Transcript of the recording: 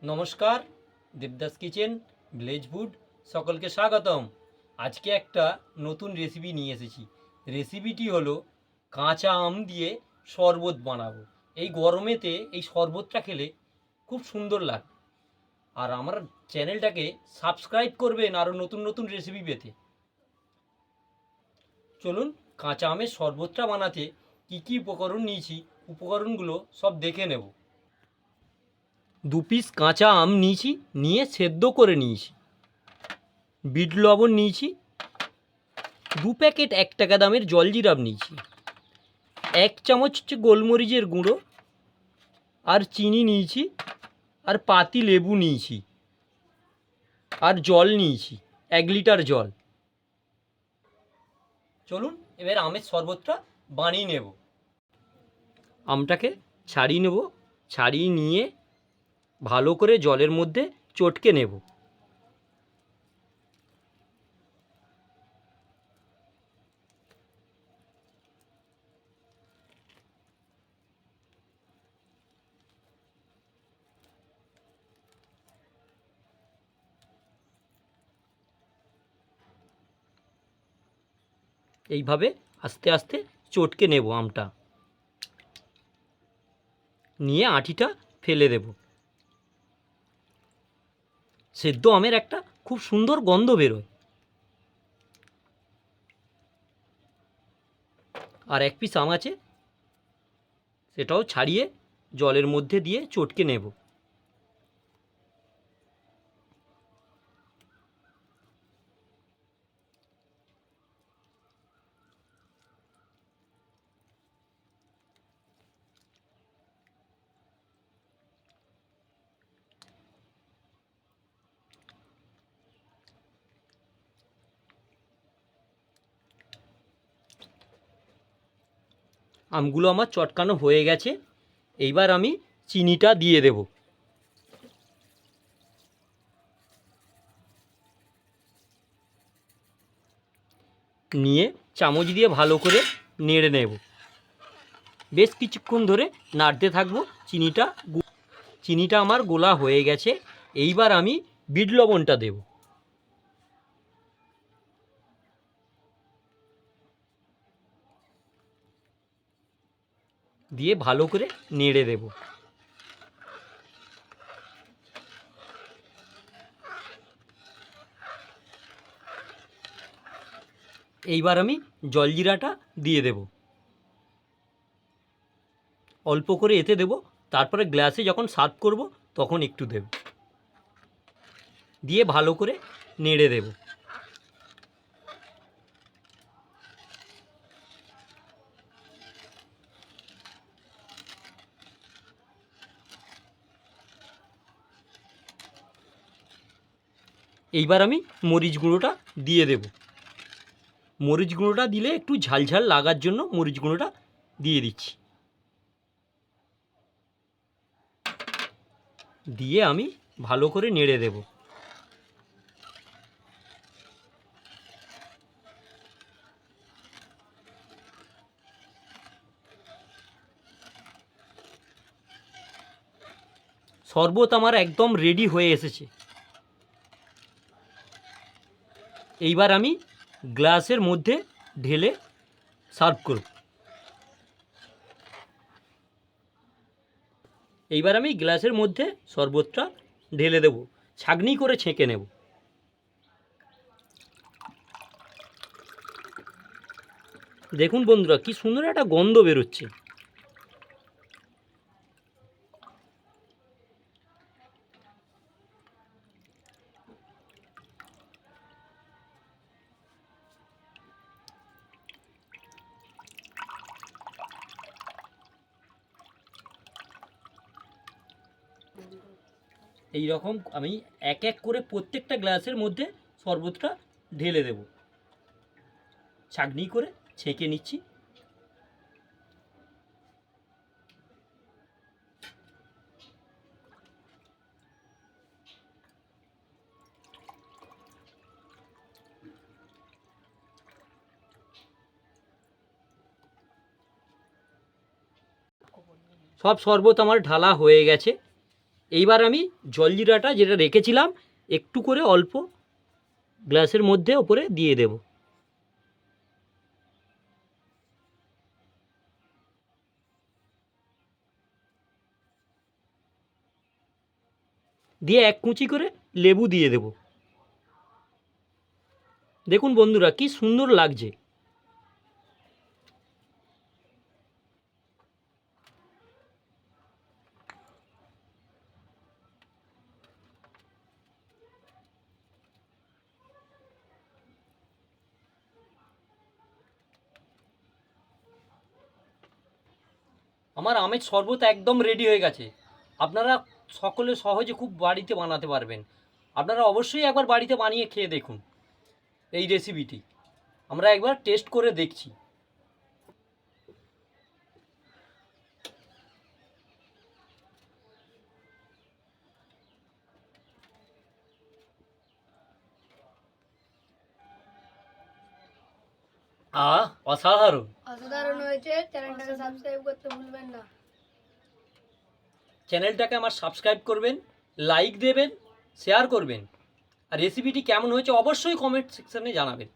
নমস্কার, Devdas kitchen village food সকলকে স্বাগতম। আজকে একটা নতুন রেসিপি নিয়ে এসেছি। রেসিপিটি হলো কাঁচা আম দিয়ে শরবত বানাবো। এই গরমেতে এই শরবতটা খেলে খুব সুন্দর লাগে। আর আমার চ্যানেলটাকে সাবস্ক্রাইব করবেন আরও নতুন নতুন রেসিপি পেতে। চলুন কাঁচা আমের শরবতটা বানাতে কী কী উপকরণ নিয়েছি উপকরণগুলো সব দেখে নেব। 2 পিস কাঁচা আম নিয়েছি, নিয়ে সেদ্ধ করে নিয়েছি। বিট লবণ নিয়েছি। 2 প্যাকেট 1 টাকা দামের জলজিরা নিয়েছি। 1 চামচ গোলমরিচের গুঁড়ো, আর চিনি নিয়েছি, আর পাতি লেবু নিয়েছি, আর জল নিয়েছি 1 লিটার জল। চলুন এবার আমের শরবতটা বানিয়ে নেব। আমটাকে ছাড়িয়ে নেব। ছাড়িয়ে নিয়ে ভালো করে জলের মধ্যে চটকে নেব। এইভাবে আস্তে আস্তে চটকে নেব আমটা, নিয়ে আঁটিটা ফেলে দেব। সেদ্ধ আমের একটা খুব সুন্দর গন্ধ বেরোয়। আর 1 পিস আম আছে, সেটাও ছাড়িয়ে জলের মধ্যে দিয়ে চটকে নেব। আমগুলো আমার চটকানো হয়ে গেছে। এইবার আমি চিনিটা দিয়ে দেব। নিয়ে চামচ দিয়ে ভালো করে নেড়ে নেব। বেশ কিছুক্ষণ ধরে নাড়তে থাকবো। চিনিটা আমার গোলা হয়ে গেছে। এইবার আমি বিট লবণটা দেব। দিয়ে ভালো করে নেড়ে দেব। এইবার আমি জলজিরাটা দিয়ে দেব। অল্প করে এতে দেব, তারপরে গ্লাসে যখন সার্ভ করব তখন একটু দেব। দিয়ে ভালো করে নেড়ে দেব। এইবার আমি মরিচ গুঁড়োটা দিয়ে দেব। মরিচ গুঁড়োটা দিলে একটু ঝালঝাল লাগার জন্য মরিচ গুঁড়োটা দিয়ে দিচ্ছি। দিয়ে আমি ভালো করে নেড়ে দেব। শরবত আমার একদম রেডি হয়ে এসেছে। এইবার আমি গ্লাসের মধ্যে ঢেলে সার্ভ করব। এইবার আমি গ্লাসের মধ্যে শরবতটা ঢেলে দেব, ছাঁকনি করে ছেঁকে নেব। দেখুন বন্ধুরা, কি সুন্দর একটা গন্ধ বেরোচ্ছে। এই রকম আমি এক এক করে প্রত্যেকটা গ্লাসের মধ্যে শরবতটা ঢেলে দেব, ছাঁকনি করে ছেঁকে নিচ্ছি। সব শরবত আমার ঢালা হয়ে গেছে। এইবার আমি জলজিরাটা যেটা রেখেছিলাম একটু করে অল্প গ্লাসের মধ্যে ওপরে দিয়ে দেব। দিয়ে এক কুচি করে লেবু দিয়ে দেব। দেখুন বন্ধুরা কি সুন্দর লাগছে। আমার আমের শরবত একদম রেডি হয়ে গেছে। আপনারা সকলে সহজে খুব বাড়িতে বানাতে পারবেন। আপনারা অবশ্যই একবার বাড়িতে বানিয়ে খেয়ে দেখুন এই রেসিপিটি। আমরা একবার টেস্ট করে দেখছি। অসাধারণ। অসাধারণ হয়েছে। চ্যানেলটাকে সাবস্ক্রাইব করতে ভুলবেন না। চ্যানেলটাকে আমার সাবস্ক্রাইব করবেন, লাইক দেবেন, শেয়ার করবেন। আর রেসিপিটি কেমন হয়েছে অবশ্যই কমেন্ট সেকশনে জানাবেন।